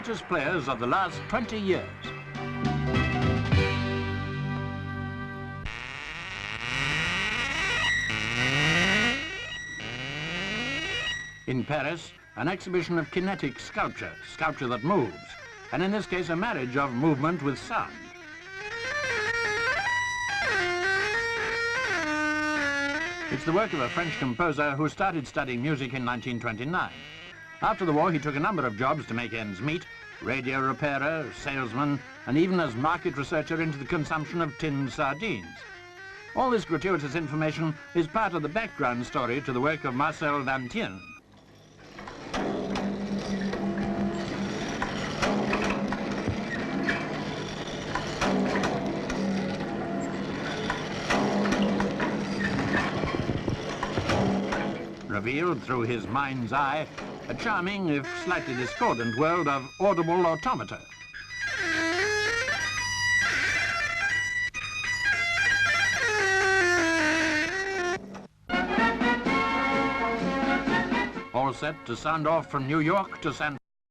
greatest players of the last 20 years. In Paris, an exhibition of kinetic sculpture, sculpture that moves, and in this case a marriage of movement with sound. It's the work of a French composer who started studying music in 1929. After the war, he took a number of jobs to make ends meet: radio repairer, salesman, and even as market researcher into the consumption of tinned sardines. All this gratuitous information is part of the background story to the work of Marcel van Thienen. Revealed through his mind's eye a charming, if slightly discordant, world of audible automata. All set to sound off from New York to San